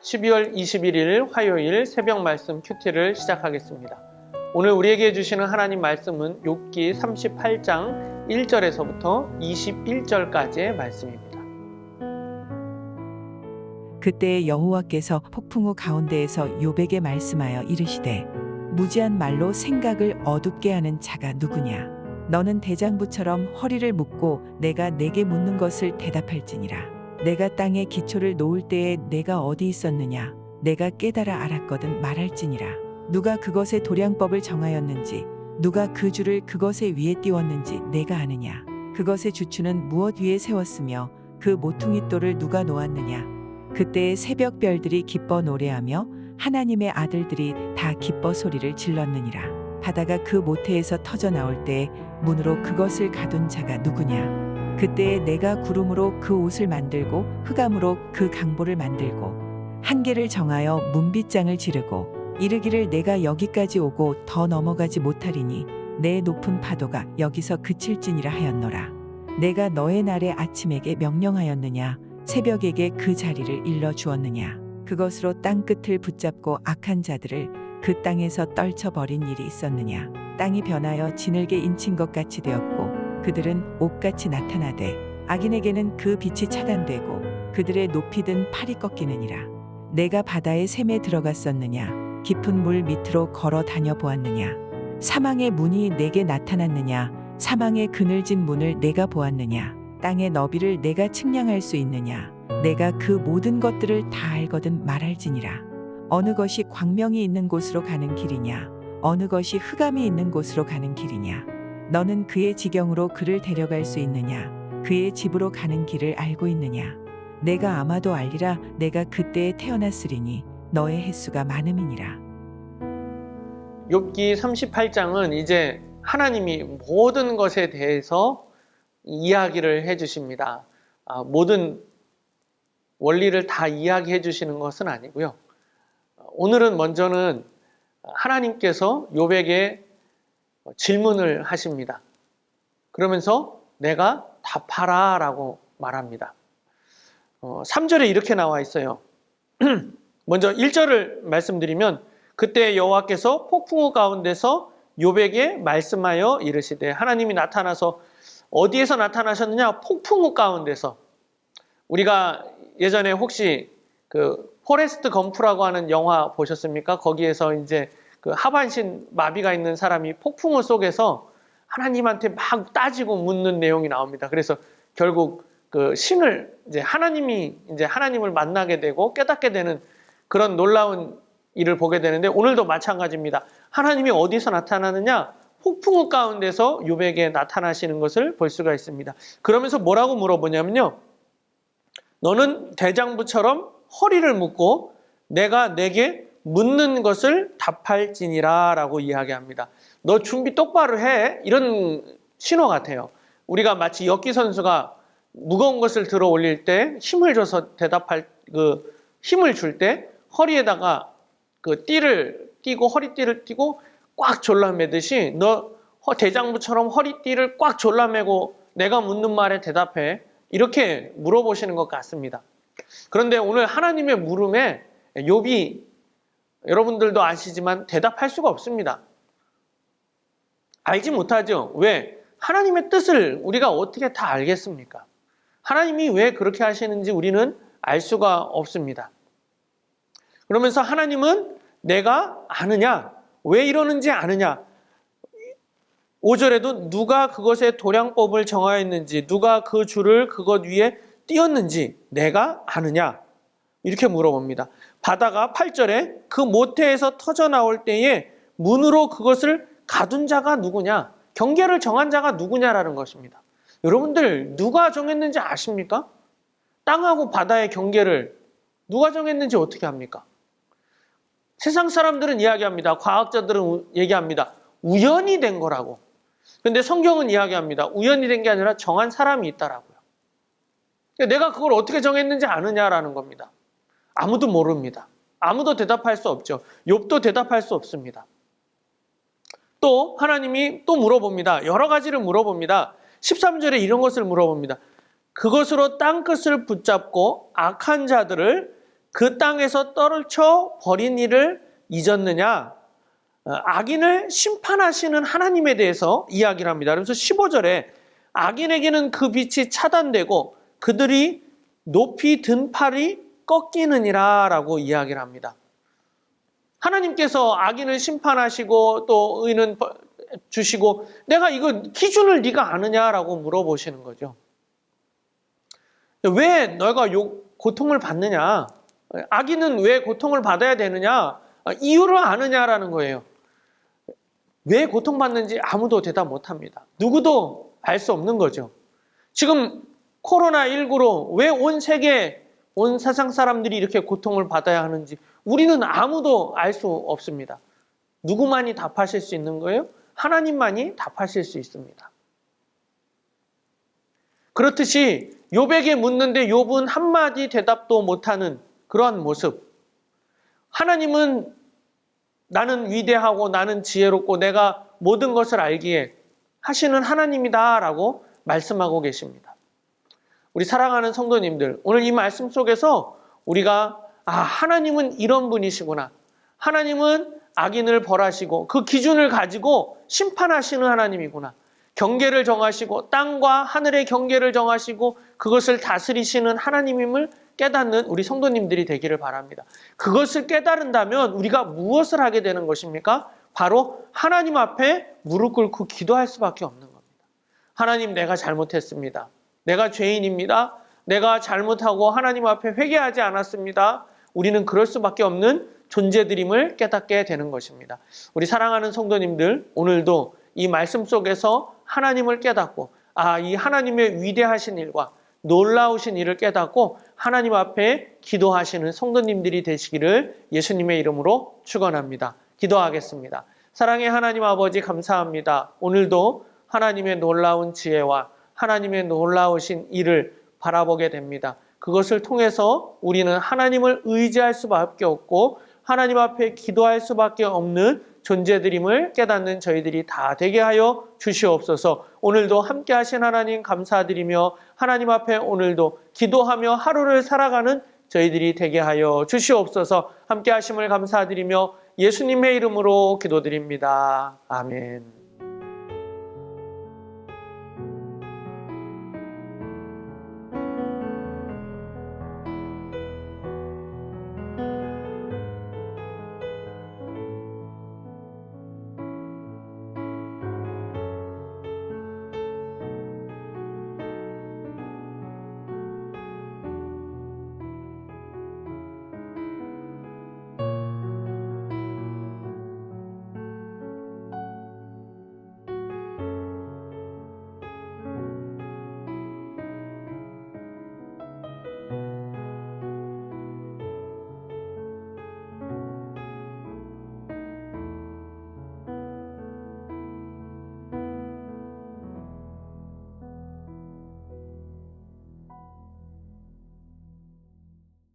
12월 21일 화요일 새벽 말씀 큐티를 시작하겠습니다. 오늘 우리에게 주시는 하나님 말씀은 욥기 38장 1절에서부터 21절까지의 말씀입니다. 그때 여호와께서 폭풍우 가운데에서 욥에게 말씀하여 이르시되 무지한 말로 생각을 어둡게 하는 자가 누구냐? 너는 대장부처럼 허리를 묶고 내가 내게 묻는 것을 대답할지니라. 내가 땅에 기초를 놓을 때에 내가 어디 있었느냐? 내가 깨달아 알았거든 말할지니라. 누가 그것의 도량법을 정하였는지 누가 그 줄을 그것의 위에 띄웠는지 내가 아느냐? 그것의 주추는 무엇 위에 세웠으며 그 모퉁이돌을 누가 놓았느냐? 그때의 새벽 별들이 기뻐 노래하며 하나님의 아들들이 다 기뻐 소리를 질렀느니라. 바다가 그 모태에서 터져 나올 때에 문으로 그것을 가둔 자가 누구냐? 그때에 내가 구름으로 그 옷을 만들고 흑암으로 그 강보를 만들고 한계를 정하여 문빗장을 지르고 이르기를 내가 여기까지 오고 더 넘어가지 못하리니 내 높은 파도가 여기서 그칠지니라 하였노라. 내가 너의 날에 아침에게 명령하였느냐? 새벽에게 그 자리를 일러 주었느냐? 그것으로 땅 끝을 붙잡고 악한 자들을 그 땅에서 떨쳐버린 일이 있었느냐? 땅이 변하여 지늘게 인친 것 같이 되었고 그들은 옷같이 나타나되 악인에게는 그 빛이 차단되고 그들의 높이든 팔이 꺾이느니라. 내가 바다의 샘에 들어갔었느냐? 깊은 물 밑으로 걸어 다녀 보았느냐? 사망의 문이 내게 나타났느냐? 사망의 그늘진 문을 내가 보았느냐? 땅의 너비를 내가 측량할 수 있느냐? 내가 그 모든 것들을 다 알거든 말할지니라. 어느 것이 광명이 있는 곳으로 가는 길이냐? 어느 것이 흑암이 있는 곳으로 가는 길이냐? 너는 그의 지경으로 그를 데려갈 수 있느냐? 그의 집으로 가는 길을 알고 있느냐? 내가 아마도 알리라. 내가 그때에 태어났으리니 너의 횟수가 많음이니라. 욥기 38장은 이제 하나님이 모든 것에 대해서 이야기를 해주십니다. 모든 원리를 다 이야기해 주시는 것은 아니고요. 오늘은 먼저는 하나님께서 욥에게 질문을 하십니다. 그러면서 내가 답하라 라고 말합니다. 3절에 이렇게 나와 있어요. 먼저 1절을 말씀드리면 그때 여호와께서 폭풍우 가운데서 욥에게 말씀하여 이르시되, 하나님이 나타나서 어디에서 나타나셨느냐? 폭풍우 가운데서. 우리가 예전에 혹시 그 포레스트 검프라고 하는 영화 보셨습니까? 거기에서 이제 그 하반신 마비가 있는 사람이 폭풍우 속에서 하나님한테 막 따지고 묻는 내용이 나옵니다. 그래서 결국 그 신을 이제 하나님을 만나게 되고 깨닫게 되는 그런 놀라운 일을 보게 되는데, 오늘도 마찬가지입니다. 하나님이 어디서 나타나느냐? 폭풍우 가운데서 욥에게 나타나시는 것을 볼 수가 있습니다. 그러면서 뭐라고 물어보냐면요. 너는 대장부처럼 허리를 묶고 내가 내게 묻는 것을 답할지니라 라고 이야기합니다. 너 준비 똑바로 해. 이런 신호 같아요. 우리가 마치 역기 선수가 무거운 것을 들어 올릴 때 힘을 줘서 힘을 줄 때 허리에다가 그 띠를 띠고 허리띠를 띠고 꽉 졸라매듯이 너 대장부처럼 허리띠를 꽉 졸라매고 내가 묻는 말에 대답해. 이렇게 물어보시는 것 같습니다. 그런데 오늘 하나님의 물음에 욥이 여러분들도 아시지만 대답할 수가 없습니다. 알지 못하죠. 왜? 하나님의 뜻을 우리가 어떻게 다 알겠습니까? 하나님이 왜 그렇게 하시는지 우리는 알 수가 없습니다. 그러면서 하나님은 내가 아느냐? 왜 이러는지 아느냐? 5절에도 누가 그것의 도량법을 정하였는지 누가 그 줄을 그것 위에 띄었는지 내가 아느냐? 이렇게 물어봅니다. 바다가 8절에 그 모태에서 터져 나올 때에 문으로 그것을 가둔 자가 누구냐? 경계를 정한 자가 누구냐라는 것입니다. 여러분들 누가 정했는지 아십니까? 땅하고 바다의 경계를 누가 정했는지 어떻게 합니까? 세상 사람들은 이야기합니다. 과학자들은 얘기합니다. 우연히 된 거라고. 근데 성경은 이야기합니다. 우연히 된 게 아니라 정한 사람이 있다라고요. 내가 그걸 어떻게 정했는지 아느냐라는 겁니다. 아무도 모릅니다. 아무도 대답할 수 없죠. 욥도 대답할 수 없습니다. 또 하나님이 또 물어봅니다. 여러 가지를 물어봅니다. 13절에 이런 것을 물어봅니다. 그것으로 땅끝을 붙잡고 악한 자들을 그 땅에서 떨쳐 버린 일을 잊었느냐? 악인을 심판하시는 하나님에 대해서 이야기를 합니다. 그래서 15절에 악인에게는 그 빛이 차단되고 그들이 높이 든 팔이 꺾이느니라 라고 이야기를 합니다. 하나님께서 악인을 심판하시고 또 의는 주시고 내가 이거 기준을 네가 아느냐라고 물어보시는 거죠. 왜 너가 고통을 받느냐? 악인은 왜 고통을 받아야 되느냐? 이유를 아느냐라는 거예요. 왜 고통받는지 아무도 대답 못합니다. 누구도 알 수 없는 거죠. 지금 코로나19로 왜 온 세계, 온 세상 사람들이 이렇게 고통을 받아야 하는지 우리는 아무도 알 수 없습니다. 누구만이 답하실 수 있는 거예요? 하나님만이 답하실 수 있습니다. 그렇듯이 욥에게 묻는데 욥은 한마디 대답도 못하는 그러한 모습. 하나님은 나는 위대하고 나는 지혜롭고 내가 모든 것을 알기에 하시는 하나님이다라고 말씀하고 계십니다. 우리 사랑하는 성도님들, 오늘 이 말씀 속에서 우리가 하나님은 이런 분이시구나. 하나님은 악인을 벌하시고 그 기준을 가지고 심판하시는 하나님이구나. 경계를 정하시고 땅과 하늘의 경계를 정하시고 그것을 다스리시는 하나님임을 깨닫는 우리 성도님들이 되기를 바랍니다. 그것을 깨달은다면 우리가 무엇을 하게 되는 것입니까? 바로 하나님 앞에 무릎 꿇고 기도할 수밖에 없는 겁니다. 하나님, 내가 잘못했습니다. 내가 죄인입니다. 내가 잘못하고 하나님 앞에 회개하지 않았습니다. 우리는 그럴 수밖에 없는 존재들임을 깨닫게 되는 것입니다. 우리 사랑하는 성도님들, 오늘도 이 말씀 속에서 하나님을 깨닫고 이 하나님의 위대하신 일과 놀라우신 일을 깨닫고 하나님 앞에 기도하시는 성도님들이 되시기를 예수님의 이름으로 축원합니다. 기도하겠습니다. 사랑의 하나님 아버지, 감사합니다. 오늘도 하나님의 놀라운 지혜와 하나님의 놀라우신 일을 바라보게 됩니다. 그것을 통해서 우리는 하나님을 의지할 수밖에 없고 하나님 앞에 기도할 수밖에 없는 존재들임을 깨닫는 저희들이 다 되게 하여 주시옵소서. 오늘도 함께 하신 하나님 감사드리며 하나님 앞에 오늘도 기도하며 하루를 살아가는 저희들이 되게 하여 주시옵소서. 함께 하심을 감사드리며 예수님의 이름으로 기도드립니다. 아멘.